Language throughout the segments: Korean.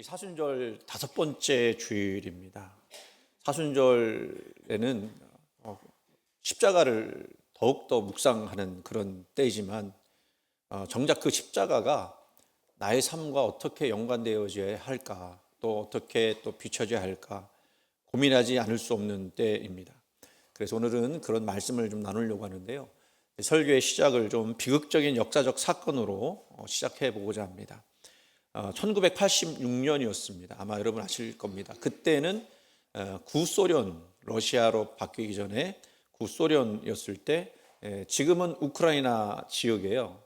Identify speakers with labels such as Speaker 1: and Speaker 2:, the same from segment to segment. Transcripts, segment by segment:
Speaker 1: 사순절 5번째 주일입니다. 사순절에는 십자가를 더욱더 묵상하는 그런 때이지만 정작 그 십자가가 나의 삶과 어떻게 연관되어져야 할까, 또 어떻게 또 비춰져야 할까 고민하지 않을 수 없는 때입니다. 그래서 오늘은 그런 말씀을 좀 나누려고 하는데요. 설교의 시작을 좀 비극적인 역사적 사건으로 시작해 보고자 합니다. 1986년이었습니다. 아마 여러분 아실 겁니다. 그때는 구소련, 러시아로 바뀌기 전에 구소련이었을 때 지금은 우크라이나 지역에요.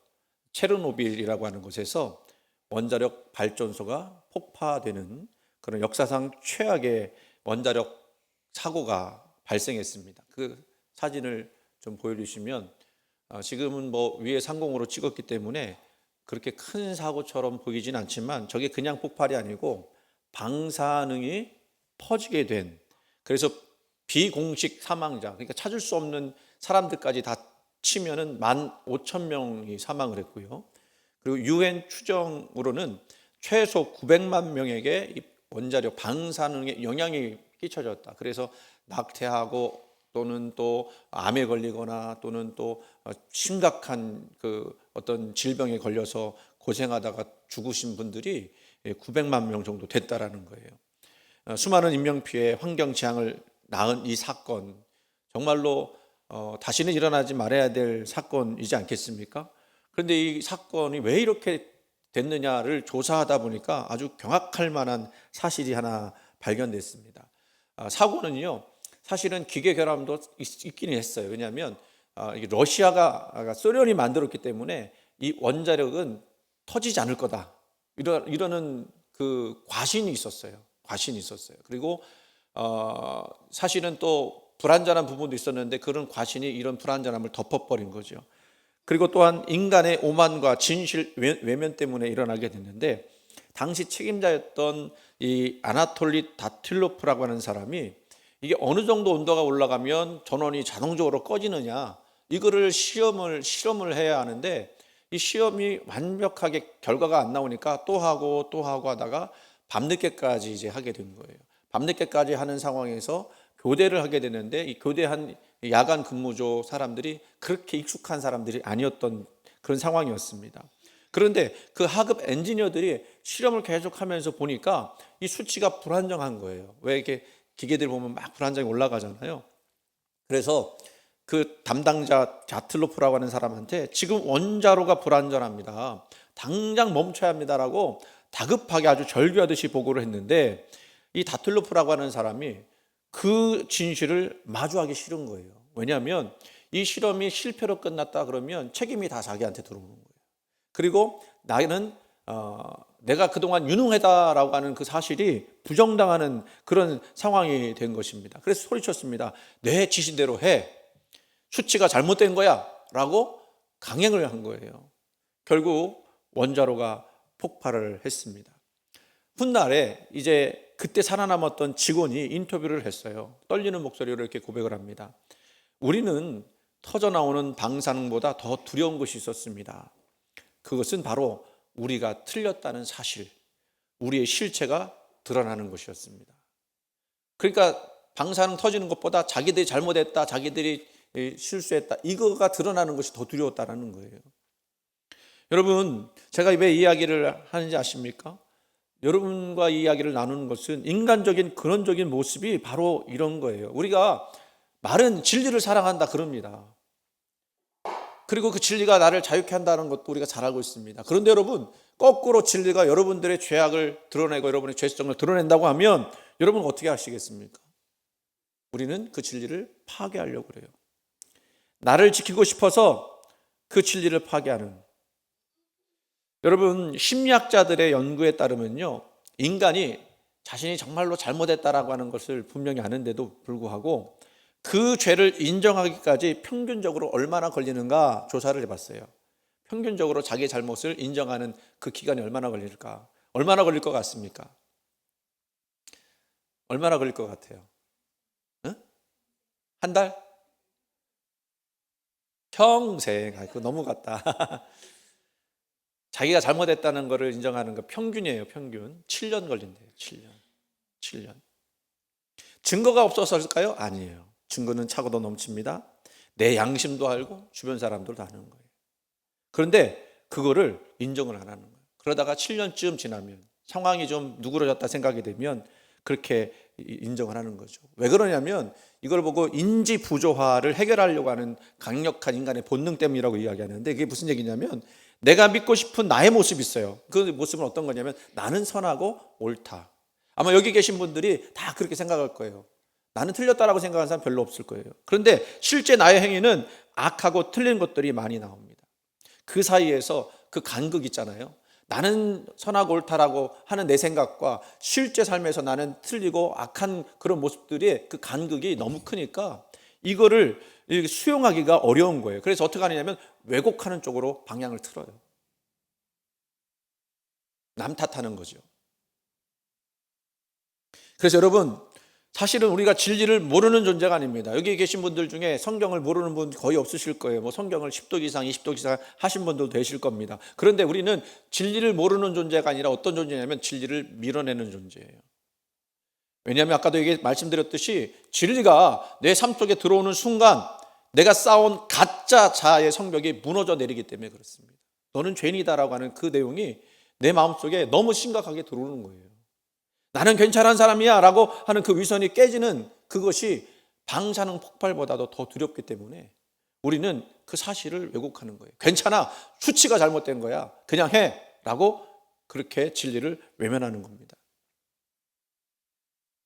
Speaker 1: 체르노빌이라고 하는 곳에서 원자력 발전소가 폭파되는 그런 역사상 최악의 원자력 사고가 발생했습니다. 그 사진을 좀 보여주시면 지금은 뭐 위에 상공으로 찍었기 때문에 그렇게 큰 사고처럼 보이진 않지만 저게 그냥 폭발이 아니고 방사능이 퍼지게 된, 그래서 비공식 사망자, 그러니까 찾을 수 없는 사람들까지 다 치면은 15,000명이 사망을 했고요. 그리고 유엔 추정으로는 최소 900만 명에게 이 원자력 방사능의 영향이 끼쳐졌다. 그래서 낙태하고 또는 또 암에 걸리거나 또는 또 심각한 그 어떤 질병에 걸려서 고생하다가 죽으신 분들이 900만 명 정도 됐다라는 거예요. 수많은 인명피해, 환경 재앙을 낳은 이 사건, 정말로 다시는 일어나지 말아야 될 사건이지 않겠습니까? 그런데 이 사건이 왜 이렇게 됐느냐를 조사하다 보니까 아주 경악할 만한 사실이 하나 발견됐습니다. 사고는요, 사실은 기계 결함도 있긴 했어요. 왜냐하면 러시아가 소련이 만들었기 때문에 이 원자력은 터지지 않을 거다, 이러는 그 과신이 있었어요. 그리고 사실은 또 불완전한 부분도 있었는데 그런 과신이 이런 불완전함을 덮어버린 거죠. 그리고 또한 인간의 오만과 진실 외면 때문에 일어나게 됐는데, 당시 책임자였던 이 아나톨리 다틸로프라고 하는 사람이 이게 어느 정도 온도가 올라가면 전원이 자동적으로 꺼지느냐, 이거를 실험을 해야 하는데 이 시험이 완벽하게 결과가 안 나오니까 또 하고 하다가 밤늦게까지 이제 하게 된 거예요. 밤늦게까지 하는 상황에서 교대를 하게 되는데 이 교대한 야간 근무조 사람들이 그렇게 익숙한 사람들이 아니었던 그런 상황이었습니다. 그런데 그 하급 엔지니어들이 실험을 계속하면서 보니까 이 수치가 불안정한 거예요. 왜 이렇게 기계들 보면 막 불안정이 올라가잖아요. 그래서 그 담당자 자틀로프라고 하는 사람한테 지금 원자로가 불안전합니다, 당장 멈춰야 합니다라고 다급하게 아주 절규하듯이 보고를 했는데, 이 다틀로프라고 하는 사람이 그 진실을 마주하기 싫은 거예요. 왜냐하면 이 실험이 실패로 끝났다 그러면 책임이 다 자기한테 들어오는 거예요. 그리고 나는 내가 그동안 유능하다라고 하는 그 사실이 부정당하는 그런 상황이 된 것입니다. 그래서 소리쳤습니다. 내 지시대로 해, 수치가 잘못된 거야 라고 강행을 한 거예요. 결국 원자로가 폭발을 했습니다. 훗날에 이제 그때 살아남았던 직원이 인터뷰를 했어요. 떨리는 목소리로 이렇게 고백을 합니다. 우리는 터져나오는 방사능보다 더 두려운 것이 있었습니다. 그것은 바로 우리가 틀렸다는 사실, 우리의 실체가 드러나는 것이었습니다. 그러니까 방사능 터지는 것보다 자기들이 잘못했다, 자기들이 실수했다, 이거가 드러나는 것이 더 두려웠다는 거예요. 여러분, 제가 왜 이야기를 하는지 아십니까? 여러분과 이 이야기를 나누는 것은 인간적인 근원적인 모습이 바로 이런 거예요. 우리가 말은 진리를 사랑한다 그럽니다. 그리고 그 진리가 나를 자유케 한다는 것도 우리가 잘 알고 있습니다. 그런데 여러분, 거꾸로 진리가 여러분들의 죄악을 드러내고 여러분의 죄성을 드러낸다고 하면 여러분은 어떻게 하시겠습니까? 우리는 그 진리를 파괴하려고 그래요. 나를 지키고 싶어서 그 진리를 파괴하는. 여러분, 심리학자들의 연구에 따르면요, 인간이 자신이 정말로 잘못했다라고 하는 것을 분명히 아는데도 불구하고 그 죄를 인정하기까지 평균적으로 얼마나 걸리는가 조사를 해봤어요. 평균적으로 자기의 잘못을 인정하는 그 기간이 얼마나 걸릴까? 얼마나 걸릴 것 같습니까? 얼마나 걸릴 것 같아요? 응? 한 달? 평생. 그거 너무 같다. 자기가 잘못했다는 것을 인정하는 거 평균이에요. 평균 7년 걸린대요. 7년. 증거가 없었을까요? 아니에요. 증거는 차고도 넘칩니다. 내 양심도 알고 주변 사람들도 아는 거예요. 그런데 그거를 인정을 안 하는 거예요. 그러다가 7년쯤 지나면 상황이 좀 누그러졌다 생각이 되면 그렇게 인정을 하는 거죠. 왜 그러냐면 이걸 보고 인지 부조화를 해결하려고 하는 강력한 인간의 본능 때문이라고 이야기하는데, 그게 무슨 얘기냐면 내가 믿고 싶은 나의 모습이 있어요. 그 모습은 어떤 거냐면 나는 선하고 옳다. 아마 여기 계신 분들이 다 그렇게 생각할 거예요. 나는 틀렸다라고 생각하는 사람 별로 없을 거예요. 그런데 실제 나의 행위는 악하고 틀린 것들이 많이 나옵니다. 그 사이에서 그 간극 있잖아요. 나는 선하고 옳다라고 하는 내 생각과 실제 삶에서 나는 틀리고 악한 그런 모습들의 그 간극이 너무 크니까 이거를 수용하기가 어려운 거예요. 그래서 어떻게 하느냐면 왜곡하는 쪽으로 방향을 틀어요. 남 탓하는 거죠. 그래서 여러분, 사실은 우리가 진리를 모르는 존재가 아닙니다. 여기 계신 분들 중에 성경을 모르는 분 거의 없으실 거예요. 뭐 성경을 10독 이상, 20독 이상 하신 분들도 되실 겁니다. 그런데 우리는 진리를 모르는 존재가 아니라 어떤 존재냐면 진리를 밀어내는 존재예요. 왜냐하면 아까도 얘기 말씀드렸듯이 진리가 내 삶 속에 들어오는 순간 내가 쌓아온 가짜 자아의 성벽이 무너져 내리기 때문에 그렇습니다. 너는 죄인이다라고 하는 그 내용이 내 마음속에 너무 심각하게 들어오는 거예요. 나는 괜찮은 사람이야 라고 하는 그 위선이 깨지는 그것이 방사능 폭발보다도 더 두렵기 때문에 우리는 그 사실을 왜곡하는 거예요. 괜찮아, 수치가 잘못된 거야, 그냥 해 라고 그렇게 진리를 외면하는 겁니다.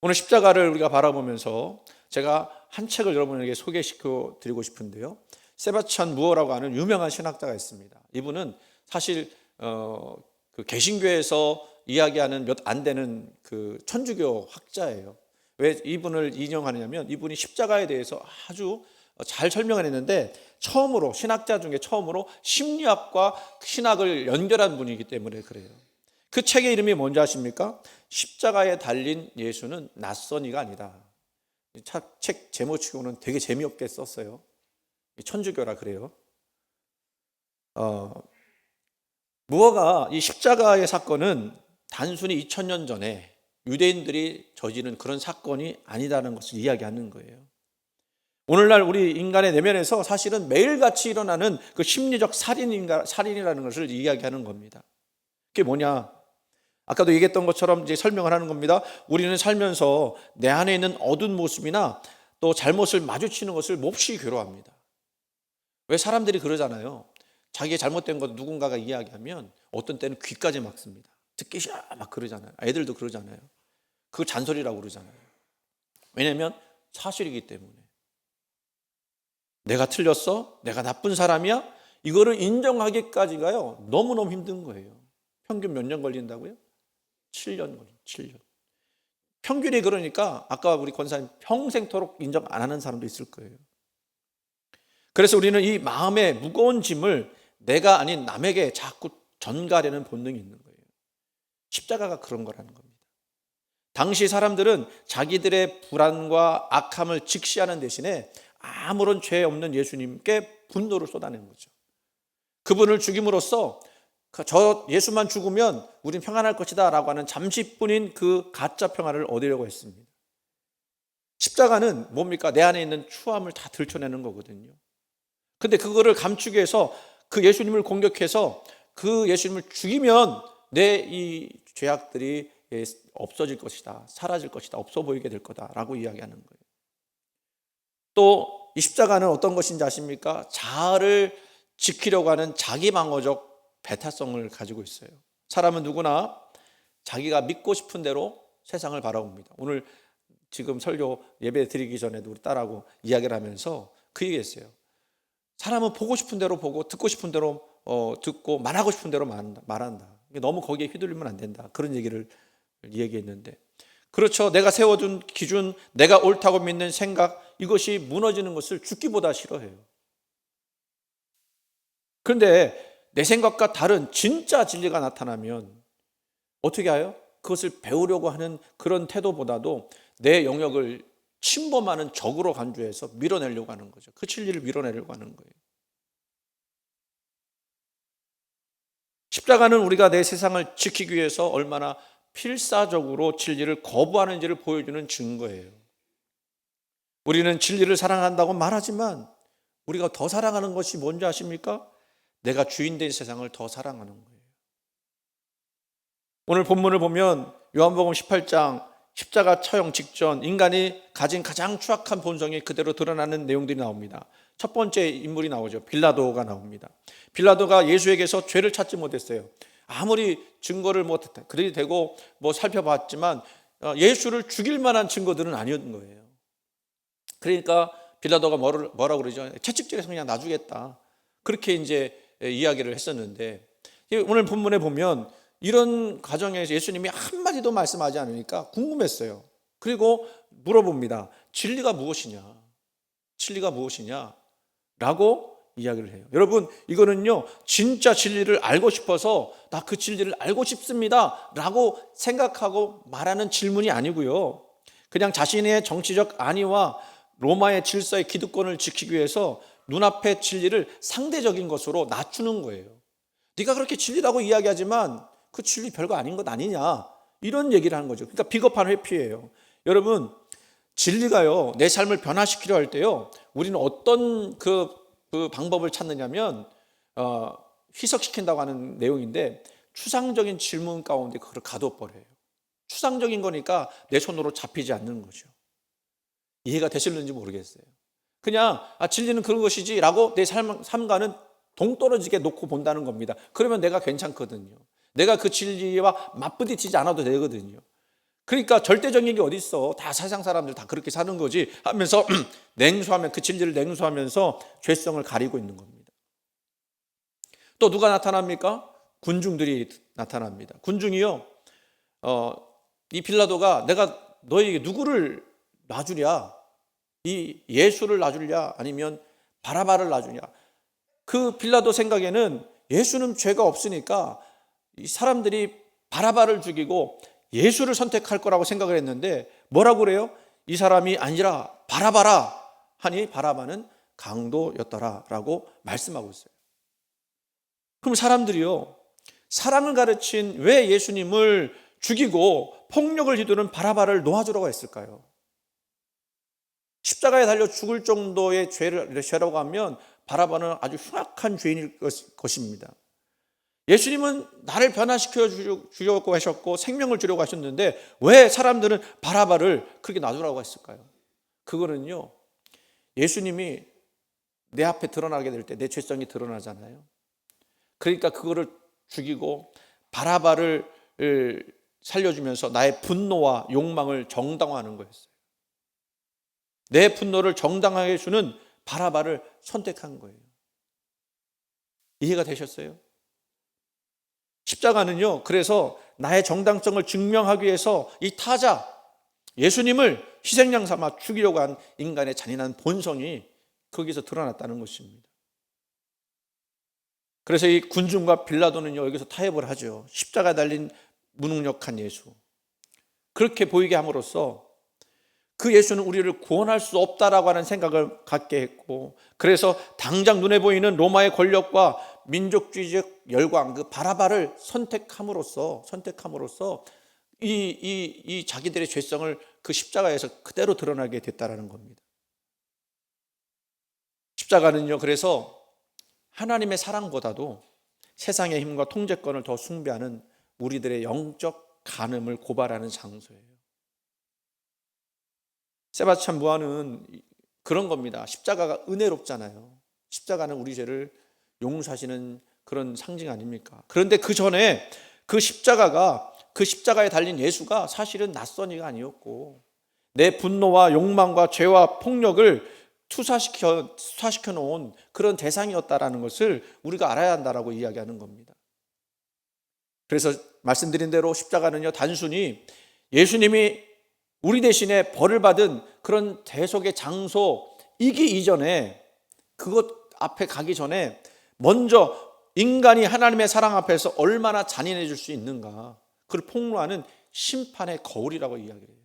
Speaker 1: 오늘 십자가를 우리가 바라보면서 제가 한 책을 여러분에게 소개시켜 드리고 싶은데요, 세바스찬 무어라고 하는 유명한 신학자가 있습니다. 이분은 사실 그 개신교에서 이야기하는 몇 안 되는 그 천주교 학자예요. 왜 이분을 인용하느냐면 이분이 십자가에 대해서 아주 잘 설명을 했는데 처음으로, 신학자 중에 처음으로 심리학과 신학을 연결한 분이기 때문에 그래요. 그 책의 이름이 뭔지 아십니까? 십자가에 달린 예수는 낯선 이가 아니다. 책 제목치고는 되게 재미없게 썼어요. 천주교라 그래요. 무어가 이 십자가의 사건은 단순히 2000년 전에 유대인들이 저지른 그런 사건이 아니다는 것을 이야기하는 거예요. 오늘날 우리 인간의 내면에서 사실은 매일같이 일어나는 그 심리적 살인이라는 것을 이야기하는 겁니다. 그게 뭐냐? 아까도 얘기했던 것처럼 이제 설명을 하는 겁니다. 우리는 살면서 내 안에 있는 어두운 모습이나 또 잘못을 마주치는 것을 몹시 괴로워합니다. 왜 사람들이 그러잖아요. 자기의 잘못된 것 누군가가 이야기하면 어떤 때는 귀까지 막습니다. 듣기 싫어 막 그러잖아요. 애들도 그러잖아요. 그거 잔소리라고 그러잖아요. 왜냐하면 사실이기 때문에. 내가 틀렸어? 내가 나쁜 사람이야? 이거를 인정하기까지가요 너무너무 힘든 거예요. 평균 몇 년 걸린다고요? 7년 걸려요. 7년. 평균이 그러니까 아까 우리 권사님 평생토록 인정 안 하는 사람도 있을 거예요. 그래서 우리는 이 마음의 무거운 짐을 내가 아닌 남에게 자꾸 전가하려는 본능이 있는 거예요. 십자가가 그런 거라는 겁니다. 당시 사람들은 자기들의 불안과 악함을 직시하는 대신에 아무런 죄 없는 예수님께 분노를 쏟아낸 거죠. 그분을 죽임으로써 저 예수만 죽으면 우린 평안할 것이다 라고 하는 잠시뿐인 그 가짜 평안을 얻으려고 했습니다. 십자가는 뭡니까? 내 안에 있는 추함을 다 들춰내는 거거든요. 근데 그거를 감추기 위해서 그 예수님을 공격해서 그 예수님을 죽이면 내 이 죄악들이 없어질 것이다, 사라질 것이다, 없어 보이게 될 거다라고 이야기하는 거예요. 또 이 십자가는 어떤 것인지 아십니까? 자아를 지키려고 하는 자기방어적 배타성을 가지고 있어요. 사람은 누구나 자기가 믿고 싶은 대로 세상을 바라봅니다. 오늘 지금 설교 예배 드리기 전에도 우리 딸하고 이야기를 하면서 그 얘기했어요. 사람은 보고 싶은 대로 보고 듣고 싶은 대로 듣고 말하고 싶은 대로 말한다. 너무 거기에 휘둘리면 안 된다. 그런 얘기를 얘기했는데, 그렇죠. 내가 세워둔 기준, 내가 옳다고 믿는 생각, 이것이 무너지는 것을 죽기보다 싫어해요. 그런데 내 생각과 다른 진짜 진리가 나타나면 어떻게 해요? 그것을 배우려고 하는 그런 태도보다도 내 영역을 침범하는 적으로 간주해서 밀어내려고 하는 거죠. 그 진리를 밀어내려고 하는 거예요. 십자가는 우리가 내 세상을 지키기 위해서 얼마나 필사적으로 진리를 거부하는지를 보여주는 증거예요. 우리는 진리를 사랑한다고 말하지만 우리가 더 사랑하는 것이 뭔지 아십니까? 내가 주인 된 세상을 더 사랑하는 거예요. 오늘 본문을 보면 요한복음 18장 십자가 처형 직전 인간이 가진 가장 추악한 본성이 그대로 드러나는 내용들이 나옵니다. 첫 번째 인물이 나오죠. 빌라도가 나옵니다. 빌라도가 예수에게서 죄를 찾지 못했어요. 아무리 증거를 그래도 되고 살펴봤지만 예수를 죽일 만한 증거들은 아니었던 거예요. 그러니까 빌라도가 뭐라고 그러죠? 채찍질해서 그냥 놔주겠다. 그렇게 이제 이야기를 했었는데, 오늘 본문에 보면 이런 과정에서 예수님이 한마디도 말씀하지 않으니까 궁금했어요. 그리고 물어봅니다. 진리가 무엇이냐? 진리가 무엇이냐? 라고 이야기를 해요. 여러분, 이거는요, 진짜 진리를 알고 싶어서 나 그 진리를 알고 싶습니다 라고 생각하고 말하는 질문이 아니고요, 그냥 자신의 정치적 안위와 로마의 질서의 기득권을 지키기 위해서 눈앞의 진리를 상대적인 것으로 낮추는 거예요. 네가 그렇게 진리라고 이야기하지만 그 진리 별거 아닌 것 아니냐, 이런 얘기를 하는 거죠. 그러니까 비겁한 회피예요. 여러분, 진리가요, 내 삶을 변화시키려 할 때요, 우리는 어떤 그 방법을 찾느냐면 희석시킨다고 하는 내용인데, 추상적인 질문 가운데 그걸 가둬버려요. 추상적인 거니까 내 손으로 잡히지 않는 거죠. 이해가 되실는지 모르겠어요. 그냥 진리는 그런 것이지 라고 내 삶과는 동떨어지게 놓고 본다는 겁니다. 그러면 내가 괜찮거든요. 내가 그 진리와 맞부딪히지 않아도 되거든요. 그러니까 절대적인 게 어디 있어, 다 세상 사람들 다 그렇게 사는 거지 하면서 그 진리를 냉소하면서 죄성을 가리고 있는 겁니다. 또 누가 나타납니까? 군중들이 나타납니다. 군중이요, 이 빌라도가 내가 너에게 누구를 놔주랴? 이 예수를 놔주랴? 아니면 바라바를 놔주냐? 그 빌라도 생각에는 예수는 죄가 없으니까 이 사람들이 바라바를 죽이고 예수를 선택할 거라고 생각을 했는데, 뭐라고 그래요? 이 사람이 아니라 바라바라 하니 바라바는 강도였더라 라고 말씀하고 있어요. 그럼 사람들이요, 사랑을 가르친 왜 예수님을 죽이고 폭력을 휘두른 바라바를 놓아주라고 했을까요? 십자가에 달려 죽을 정도의 죄라고 하면 바라바는 아주 흉악한 죄인일 것입니다. 예수님은 나를 변화시켜 주려고 하셨고 생명을 주려고 하셨는데 왜 사람들은 바라바를 그렇게 놔두라고 했을까요? 그거는요, 예수님이 내 앞에 드러나게 될 때 내 죄성이 드러나잖아요. 그러니까 그거를 죽이고 바라바를 살려주면서 나의 분노와 욕망을 정당화하는 거였어요. 내 분노를 정당하게 주는 바라바를 선택한 거예요. 이해가 되셨어요? 십자가는요, 그래서 나의 정당성을 증명하기 위해서 이 타자 예수님을 희생양 삼아 죽이려고 한 인간의 잔인한 본성이 거기서 드러났다는 것입니다. 그래서 이 군중과 빌라도는요, 여기서 타협을 하죠. 십자가에 달린 무능력한 예수, 그렇게 보이게 함으로써 그 예수는 우리를 구원할 수 없다라고 하는 생각을 갖게 했고, 그래서 당장 눈에 보이는 로마의 권력과 민족주의적 열광, 그 바라바를 선택함으로써 이 자기들의 죄성을 그 십자가에서 그대로 드러나게 됐다라는 겁니다. 십자가는요, 그래서 하나님의 사랑보다도 세상의 힘과 통제권을 더 숭배하는 우리들의 영적 간음을 고발하는 장소예요. 세바스찬 무아는 그런 겁니다. 십자가가 은혜롭잖아요. 십자가는 우리 죄를 용서하시는 그런 상징 아닙니까? 그런데 그 전에 그 십자가에 달린 예수가 사실은 낯선 이가 아니었고, 내 분노와 욕망과 죄와 폭력을 투사시켜 놓은 그런 대상이었다라는 것을 우리가 알아야 한다라고 이야기하는 겁니다. 그래서 말씀드린 대로 십자가는요, 단순히 예수님이 우리 대신에 벌을 받은 그런 대속의 장소이기 이전에, 그것 앞에 가기 전에 먼저 인간이 하나님의 사랑 앞에서 얼마나 잔인해질 수 있는가, 그걸 폭로하는 심판의 거울이라고 이야기를 해요.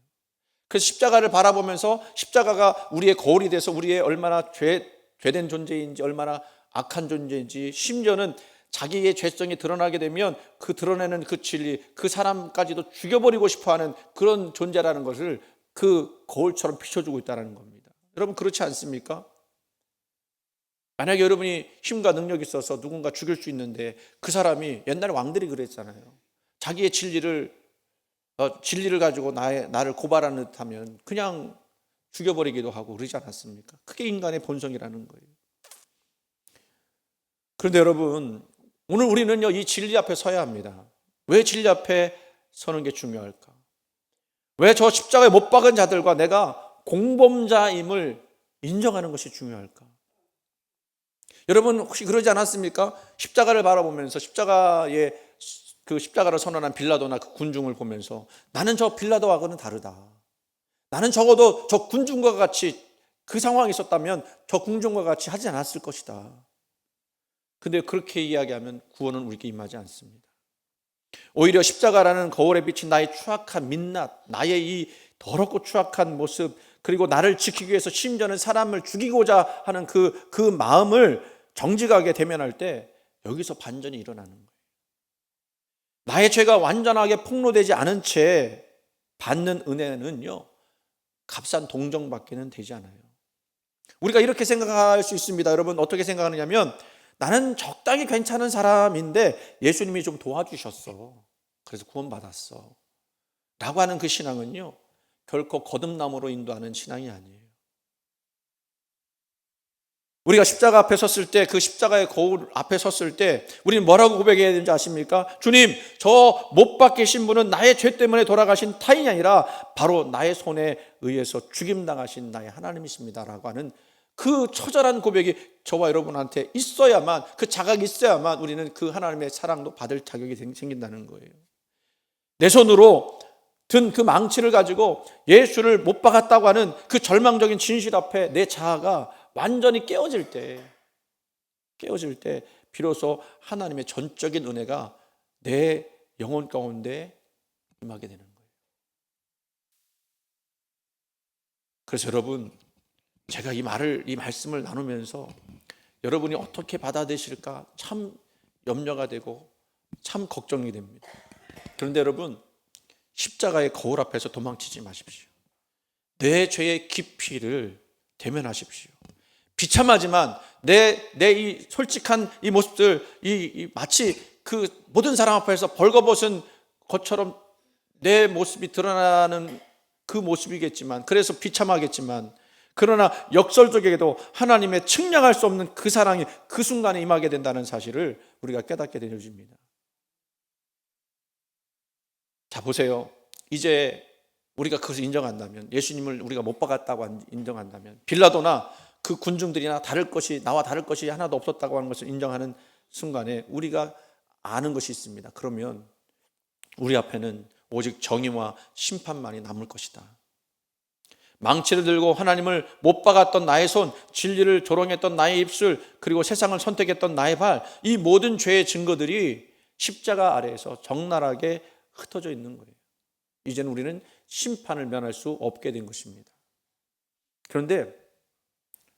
Speaker 1: 그래서 십자가를 바라보면서 십자가가 우리의 거울이 돼서 우리의 얼마나 죄된 존재인지, 얼마나 악한 존재인지, 심지어는 자기의 죄성이 드러나게 되면 그 드러내는 그 진리, 그 사람까지도 죽여버리고 싶어하는 그런 존재라는 것을 그 거울처럼 비춰주고 있다는 겁니다. 여러분 그렇지 않습니까? 만약에 여러분이 힘과 능력이 있어서 누군가 죽일 수 있는데 그 사람이 옛날에 왕들이 그랬잖아요. 자기의 진리를 가지고 나를 고발하는 듯하면 그냥 죽여버리기도 하고 그러지 않았습니까? 그게 인간의 본성이라는 거예요. 그런데 여러분 오늘 우리는요 이 진리 앞에 서야 합니다. 왜 진리 앞에 서는 게 중요할까? 왜 저 십자가에 못 박은 자들과 내가 공범자임을 인정하는 것이 중요할까? 여러분 혹시 그러지 않았습니까? 십자가를 바라보면서 그 십자가를 선언한 빌라도나 그 군중을 보면서 나는 저 빌라도하고는 다르다. 나는 적어도 저 군중과 같이 그 상황이 있었다면 저 군중과 같이 하지 않았을 것이다. 근데 그렇게 이야기하면 구원은 우리에게 임하지 않습니다. 오히려 십자가라는 거울에 비친 나의 추악한 민낯, 나의 이 더럽고 추악한 모습, 그리고 나를 지키기 위해서 심지어는 사람을 죽이고자 하는 그 마음을 정직하게 대면할 때 여기서 반전이 일어나는 거예요. 나의 죄가 완전하게 폭로되지 않은 채 받는 은혜는요 값싼 동정밖에는 되지 않아요. 우리가 이렇게 생각할 수 있습니다. 여러분 어떻게 생각하느냐면 나는 적당히 괜찮은 사람인데 예수님이 좀 도와주셨어. 그래서 구원받았어. 라고 하는 그 신앙은요 결코 거듭남으로 인도하는 신앙이 아니에요. 우리가 십자가 앞에 섰을 때, 그 십자가의 거울 앞에 섰을 때 우리는 뭐라고 고백해야 되는지 아십니까? 주님, 저 못 박히신 분은 나의 죄 때문에 돌아가신 타인이 아니라 바로 나의 손에 의해서 죽임당하신 나의 하나님이십니다 라고 하는 그 처절한 고백이 저와 여러분한테 있어야만, 그 자각이 있어야만 우리는 그 하나님의 사랑도 받을 자격이 생긴다는 거예요. 내 손으로 든 그 망치를 가지고 예수를 못 박았다고 하는 그 절망적인 진실 앞에 내 자아가 완전히 깨어질 때 비로소 하나님의 전적인 은혜가 내 영혼 가운데 임하게 되는 거예요. 그래서 여러분, 제가 이 말씀을 나누면서 여러분이 어떻게 받아들이실까 참 염려가 되고 참 걱정이 됩니다. 그런데 여러분, 십자가의 거울 앞에서 도망치지 마십시오. 내 죄의 깊이를 대면하십시오. 비참하지만 내 이 솔직한 이 모습들, 마치 그 모든 사람 앞에서 벌거벗은 것처럼 내 모습이 드러나는 그 모습이겠지만, 그래서 비참하겠지만, 그러나 역설적에도 하나님의 측량할 수 없는 그 사랑이 그 순간에 임하게 된다는 사실을 우리가 깨닫게 되어집니다. 자, 보세요. 이제 우리가 그것을 인정한다면, 예수님을 우리가 못 박았다고 인정한다면, 빌라도나 그 군중들이나 나와 다를 것이 하나도 없었다고 하는 것을 인정하는 순간에 우리가 아는 것이 있습니다. 그러면 우리 앞에는 오직 정의와 심판만이 남을 것이다. 망치를 들고 하나님을 못 박았던 나의 손, 진리를 조롱했던 나의 입술, 그리고 세상을 선택했던 나의 발, 이 모든 죄의 증거들이 십자가 아래에서 적나라하게 흩어져 있는 거예요. 이제는 우리는 심판을 면할 수 없게 된 것입니다. 그런데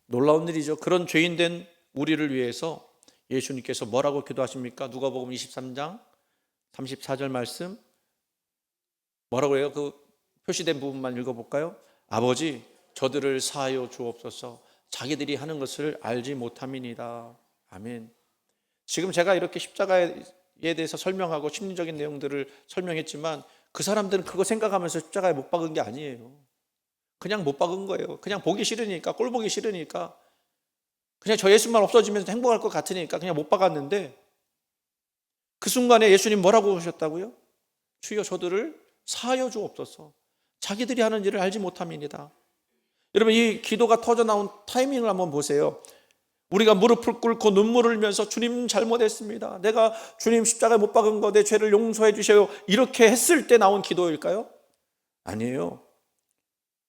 Speaker 1: 놀라운 일이죠. 그런 죄인된 우리를 위해서 예수님께서 뭐라고 기도하십니까? 누가복음 23장 34절 말씀 뭐라고 해요? 그 표시된 부분만 읽어볼까요? 아버지, 저들을 사하여 주옵소서. 자기들이 하는 것을 알지 못함이니이다. 아멘. 지금 제가 이렇게 십자가에 대해서 설명하고 심리적인 내용들을 설명했지만 그 사람들은 그거 생각하면서 십자가에 못 박은 게 아니에요. 그냥 못 박은 거예요. 그냥 보기 싫으니까, 꼴 보기 싫으니까, 그냥 저 예수만 없어지면 행복할 것 같으니까 그냥 못 박았는데, 그 순간에 예수님 뭐라고 하셨다고요? 주여 저들을 사하여 주옵소서. 자기들이 하는 일을 알지 못함이니다. 여러분, 이 기도가 터져 나온 타이밍을 한번 보세요. 우리가 무릎을 꿇고 눈물을 흘리면서 주님 잘못했습니다. 내가 주님 십자가에 못 박은 거 내 죄를 용서해 주세요. 이렇게 했을 때 나온 기도일까요? 아니에요.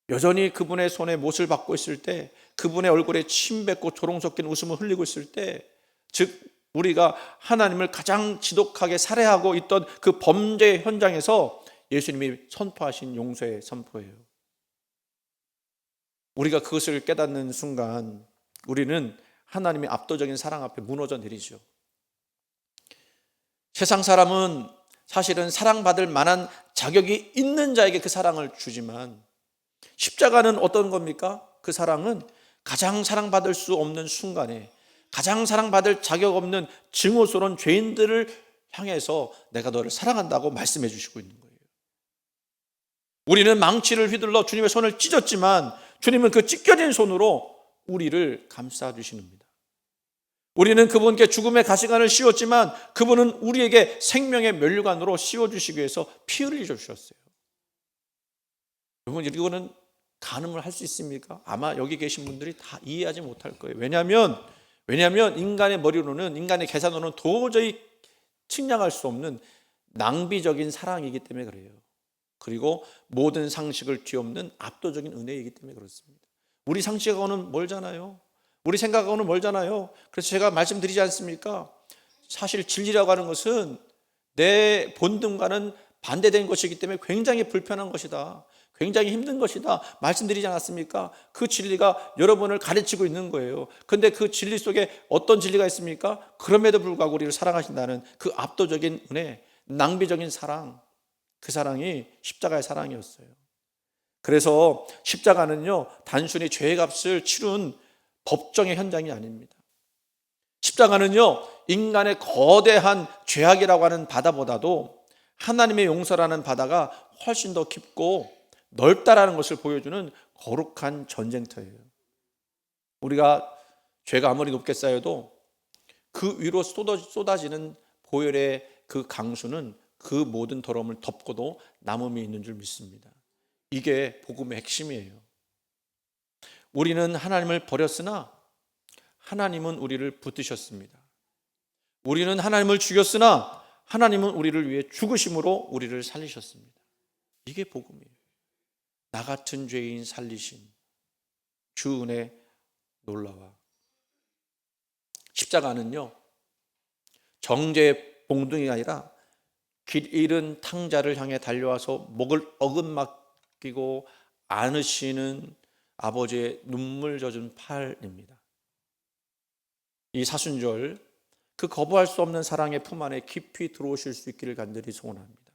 Speaker 1: 여전히 그분의 손에 못을 받고 있을 때, 그분의 얼굴에 침 뱉고 조롱 섞인 웃음을 흘리고 있을 때, 즉 우리가 하나님을 가장 지독하게 살해하고 있던 그 범죄 현장에서 예수님이 선포하신 용서의 선포예요. 우리가 그것을 깨닫는 순간 우리는 하나님의 압도적인 사랑 앞에 무너져 내리죠. 세상 사람은 사실은 사랑받을 만한 자격이 있는 자에게 그 사랑을 주지만 십자가는 어떤 겁니까? 그 사랑은 가장 사랑받을 수 없는 순간에 가장 사랑받을 자격 없는 증오스러운 죄인들을 향해서 내가 너를 사랑한다고 말씀해 주시고 있는 거예요. 우리는 망치를 휘둘러 주님의 손을 찢었지만 주님은 그 찢겨진 손으로 우리를 감싸 주시는입니다. 우리는 그분께 죽음의 가시관을 씌웠지만 그분은 우리에게 생명의 면류관으로 씌워주시기 위해서 피 흘려 주셨어요. 여러분, 이거는 가늠을 할 수 있습니까? 아마 여기 계신 분들이 다 이해하지 못할 거예요. 왜냐하면 인간의 머리로는, 인간의 계산으로는 도저히 측량할 수 없는 낭비적인 사랑이기 때문에 그래요. 그리고 모든 상식을 뒤엎는 압도적인 은혜이기 때문에 그렇습니다. 우리 상식하고는 멀잖아요. 우리 생각하고는 멀잖아요. 그래서 제가 말씀드리지 않습니까? 사실 진리라고 하는 것은 내 본능과는 반대된 것이기 때문에 굉장히 불편한 것이다, 굉장히 힘든 것이다 말씀드리지 않았습니까? 그 진리가 여러분을 가르치고 있는 거예요. 그런데 그 진리 속에 어떤 진리가 있습니까? 그럼에도 불구하고 우리를 사랑하신다는 그 압도적인 은혜, 낭비적인 사랑, 그 사랑이 십자가의 사랑이었어요. 그래서 십자가는요, 단순히 죄의 값을 치룬 법정의 현장이 아닙니다. 십자가는요, 인간의 거대한 죄악이라고 하는 바다보다도 하나님의 용서라는 바다가 훨씬 더 깊고 넓다라는 것을 보여주는 거룩한 전쟁터예요. 우리가 죄가 아무리 높게 쌓여도 그 위로 쏟아지는 보혈의 그 강수는 그 모든 더러움을 덮고도 남음이 있는 줄 믿습니다. 이게 복음의 핵심이에요. 우리는 하나님을 버렸으나 하나님은 우리를 붙드셨습니다. 우리는 하나님을 죽였으나 하나님은 우리를 위해 죽으심으로 우리를 살리셨습니다. 이게 복음이에요. 나 같은 죄인 살리신 주 은혜 놀라워. 십자가는요, 정죄의 봉둥이가 아니라 길 잃은 탕자를 향해 달려와서 목을 어긋맞기고 안으시는 아버지의 눈물 젖은 팔입니다. 이 사순절, 그 거부할 수 없는 사랑의 품 안에 깊이 들어오실 수 있기를 간절히 소원합니다.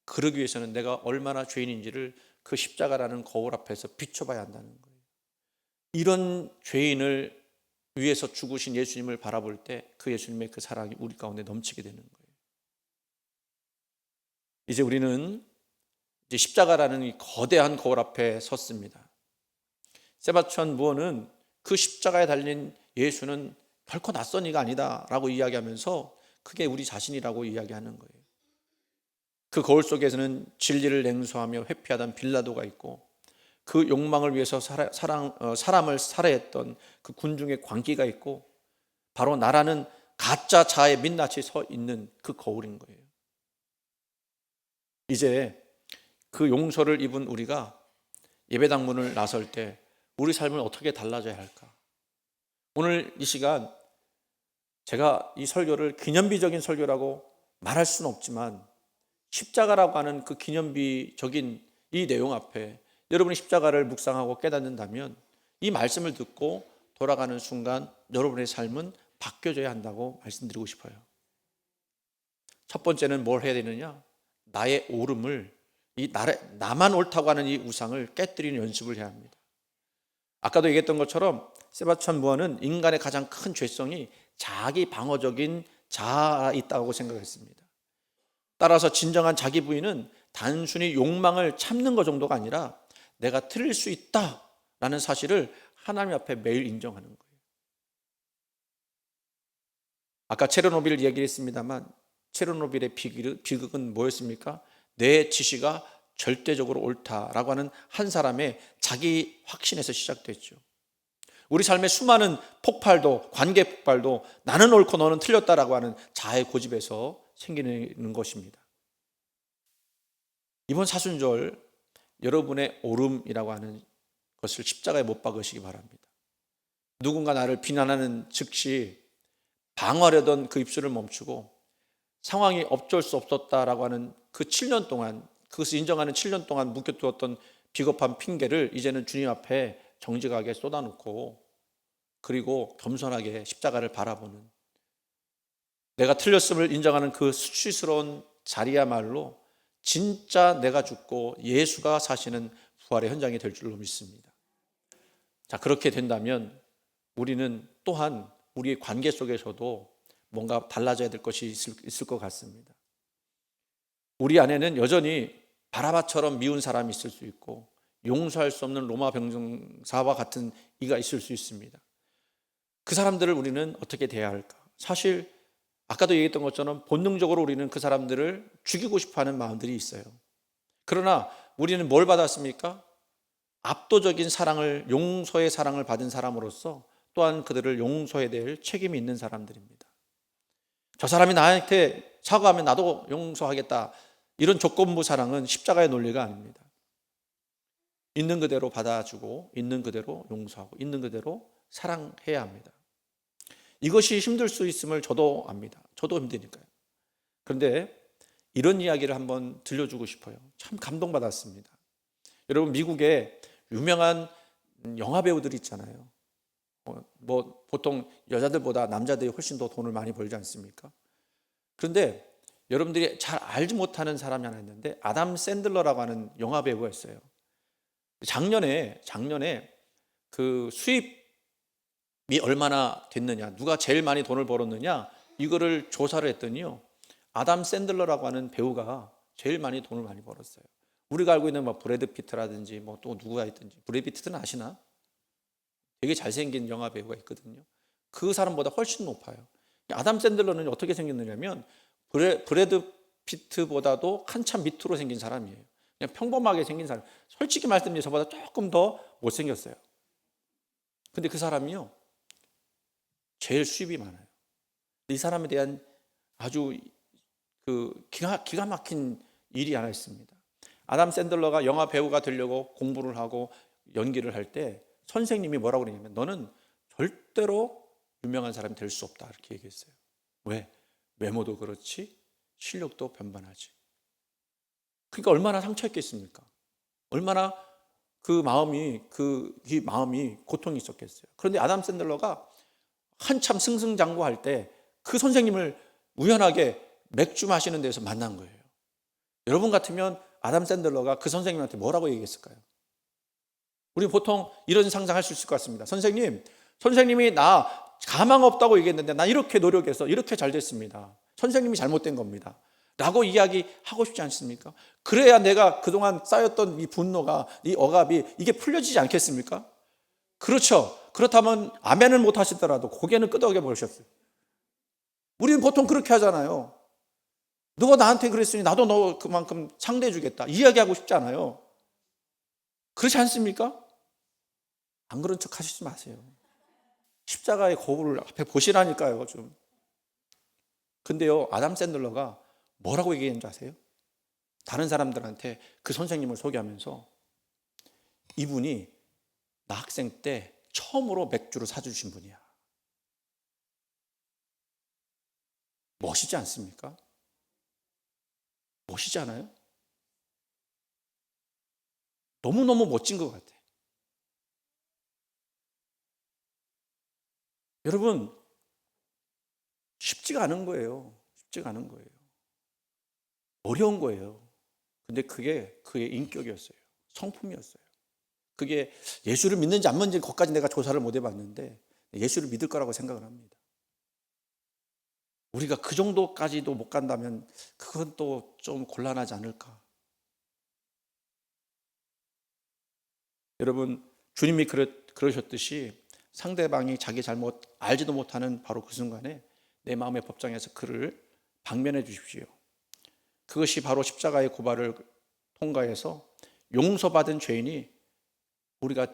Speaker 1: 그러기 위해서는 내가 얼마나 죄인인지를 그 십자가라는 거울 앞에서 비춰봐야 한다는 거예요. 이런 죄인을 위해서 죽으신 예수님을 바라볼 때 그 예수님의 그 사랑이 우리 가운데 넘치게 되는 거예요. 이제 우리는 십자가라는 이 거대한 거울 앞에 섰습니다. 세바스찬 무어는 그 십자가에 달린 예수는 결코 낯선 이가 아니다라고 이야기하면서 그게 우리 자신이라고 이야기하는 거예요. 그 거울 속에서는 진리를 냉소하며 회피하던 빌라도가 있고 그 욕망을 위해서 사람을 살해했던 그 군중의 광기가 있고 바로 나라는 가짜 자아의 민낯이 서 있는 그 거울인 거예요. 이제 그 용서를 입은 우리가 예배당 문을 나설 때 우리 삶을 어떻게 달라져야 할까? 오늘 이 시간 제가 이 설교를 기념비적인 설교라고 말할 수는 없지만 십자가라고 하는 그 기념비적인 이 내용 앞에 여러분이 십자가를 묵상하고 깨닫는다면 이 말씀을 듣고 돌아가는 순간 여러분의 삶은 바뀌어져야 한다고 말씀드리고 싶어요. 첫 번째는 뭘 해야 되느냐? 나의 옳음을, 나만 옳다고 하는 이 우상을 깨뜨리는 연습을 해야 합니다. 아까도 얘기했던 것처럼 세바스찬 무어는 인간의 가장 큰 죄성이 자기 방어적인 자아가 있다고 생각했습니다. 따라서 진정한 자기 부인은 단순히 욕망을 참는 것 정도가 아니라 내가 틀릴 수 있다라는 사실을 하나님 앞에 매일 인정하는 거예요. 아까 체르노빌 이야기했습니다만 체르노빌의 비극은 뭐였습니까? 내 지시가 절대적으로 옳다라고 하는 한 사람의 자기 확신에서 시작됐죠. 우리 삶의 수많은 폭발도, 관계 폭발도 나는 옳고 너는 틀렸다라고 하는 자아의 고집에서 생기는 것입니다. 이번 사순절 여러분의 옳음이라고 하는 것을 십자가에 못 박으시기 바랍니다. 누군가 나를 비난하는 즉시 방어하려던 그 입술을 멈추고 상황이 어쩔 수 없었다라고 하는 그 7년 동안, 그것을 인정하는 7년 동안 묵혀두었던 비겁한 핑계를 이제는 주님 앞에 정직하게 쏟아놓고 그리고 겸손하게 십자가를 바라보는 내가 틀렸음을 인정하는 그 수치스러운 자리야말로 진짜 내가 죽고 예수가 사시는 부활의 현장이 될 줄로 믿습니다. 자, 그렇게 된다면 우리는 또한 우리의 관계 속에서도 뭔가 달라져야 될 것이 있을 것 같습니다. 우리 안에는 여전히 바라바처럼 미운 사람이 있을 수 있고 용서할 수 없는 로마 병정사와 같은 이가 있을 수 있습니다. 그 사람들을 우리는 어떻게 대해야 할까? 사실 아까도 얘기했던 것처럼 본능적으로 우리는 그 사람들을 죽이고 싶어하는 마음들이 있어요. 그러나 우리는 뭘 받았습니까? 압도적인 사랑을, 용서의 사랑을 받은 사람으로서 또한 그들을 용서해야 될 책임이 있는 사람들입니다. 저 사람이 나한테 사과하면 나도 용서하겠다, 이런 조건부 사랑은 십자가의 논리가 아닙니다. 있는 그대로 받아주고 있는 그대로 용서하고 있는 그대로 사랑해야 합니다. 이것이 힘들 수 있음을 저도 압니다. 저도 힘드니까요. 그런데 이런 이야기를 한번 들려주고 싶어요. 참 감동받았습니다. 여러분, 미국에 유명한 영화 배우들이 있잖아요. 뭐 보통 여자들보다 남자들이 훨씬 더 돈을 많이 벌지 않습니까? 그런데 여러분들이 잘 알지 못하는 사람이 하나 있는데 아담 샌들러라고 하는 영화 배우가 있어요. 작년에 그 수입이 얼마나 됐느냐, 누가 제일 많이 돈을 벌었느냐, 이거를 조사를 했더니요, 아담 샌들러라고 하는 배우가 제일 많이 돈을 많이 벌었어요. 우리가 알고 있는 뭐 브래드 피트라든지 뭐 또 누구가 있든지, 브래드 피트는 아시나? 되게 잘생긴 영화 배우가 있거든요. 그 사람보다 훨씬 높아요. 아담 샌들러는 어떻게 생겼느냐면 브래드 피트보다도 한참 밑으로 생긴 사람이에요. 그냥 평범하게 생긴 사람. 솔직히 말씀드리면 저보다 조금 더 못생겼어요. 근데 그 사람이요, 제일 수입이 많아요. 이 사람에 대한 아주 기가 막힌 일이 하나 있습니다. 아담 샌들러가 영화 배우가 되려고 공부를 하고 연기를 할 때 선생님이 뭐라고 그러냐면, 너는 절대로 유명한 사람이 될 수 없다, 이렇게 얘기했어요. 왜? 외모도 그렇지 실력도 변변하지. 그러니까 얼마나 상처했겠습니까? 얼마나 이 마음이 고통이 있었겠어요. 그런데 아담 샌들러가 한참 승승장구할 때 그 선생님을 우연하게 맥주 마시는 데서 만난 거예요. 여러분 같으면 아담 샌들러가 그 선생님한테 뭐라고 얘기했을까요? 우리 보통 이런 상상할 수 있을 것 같습니다. 선생님이 나 가망 없다고 얘기했는데 나 이렇게 노력해서 이렇게 잘 됐습니다. 선생님이 잘못된 겁니다, 라고 이야기하고 싶지 않습니까? 그래야 내가 그동안 쌓였던 이 분노가, 이 억압이 이게 풀려지지 않겠습니까? 그렇죠. 그렇다면 아멘을 못 하시더라도 고개는 끄덕여 보셨어요. 우리는 보통 그렇게 하잖아요. 너가 나한테 그랬으니 나도 너 그만큼 상대해 주겠다, 이야기하고 싶지 않아요. 그렇지 않습니까? 안 그런 척 하시지 마세요. 십자가의 거울을 앞에 보시라니까요, 좀. 근데요, 아담 샌들러가 뭐라고 얘기했는지 아세요? 다른 사람들한테 그 선생님을 소개하면서, 이분이 나 학생 때 처음으로 맥주를 사주신 분이야. 멋있지 않습니까? 멋있지 않아요? 너무너무 멋진 것 같아요. 여러분, 쉽지가 않은 거예요. 쉽지가 않은 거예요. 어려운 거예요. 근데 그게 그의 인격이었어요. 성품이었어요. 그게 예수를 믿는지 안 믿는지 거기까지 내가 조사를 못 해봤는데 예수를 믿을 거라고 생각을 합니다. 우리가 그 정도까지도 못 간다면 그건 또 좀 곤란하지 않을까. 여러분, 주님이 그러셨듯이 상대방이 자기 잘못 알지도 못하는 바로 그 순간에 내 마음의 법정에서 그를 방면해 주십시오. 그것이 바로 십자가의 고발을 통과해서 용서받은 죄인이 우리가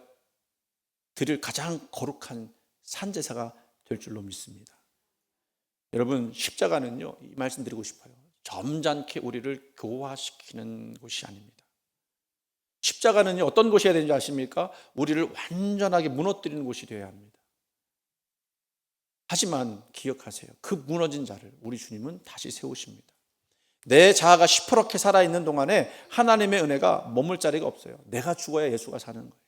Speaker 1: 드릴 가장 거룩한 산제사가 될 줄로 믿습니다. 여러분, 십자가는요, 이 말씀 드리고 싶어요. 점잖게 우리를 교화시키는 곳이 아닙니다. 십자가는요, 어떤 곳이 해야 되는지 아십니까? 우리를 완전하게 무너뜨리는 곳이 되어야 합니다. 하지만 기억하세요. 그 무너진 자를 우리 주님은 다시 세우십니다. 내 자아가 시퍼렇게 살아있는 동안에 하나님의 은혜가 머물 자리가 없어요. 내가 죽어야 예수가 사는 거예요.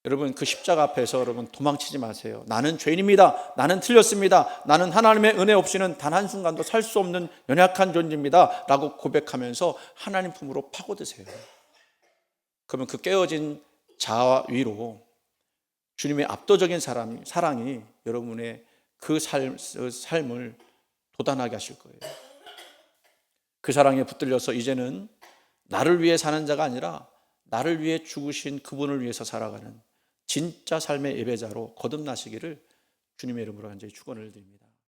Speaker 1: 여러분 그 십자가 앞에서 여러분 도망치지 마세요. 나는 죄인입니다. 나는 틀렸습니다. 나는 하나님의 은혜 없이는 단 한순간도 살 수 없는 연약한 존재입니다 라고 고백하면서 하나님 품으로 파고드세요. 그러면 그 깨어진 자아 위로 주님의 압도적인 사랑이 여러분의 그 삶을 도단하게 하실 거예요. 그 사랑에 붙들려서 이제는 나를 위해 사는 자가 아니라 나를 위해 죽으신 그분을 위해서 살아가는 진짜 삶의 예배자로 거듭나시기를 주님의 이름으로 간절히 축원을 드립니다.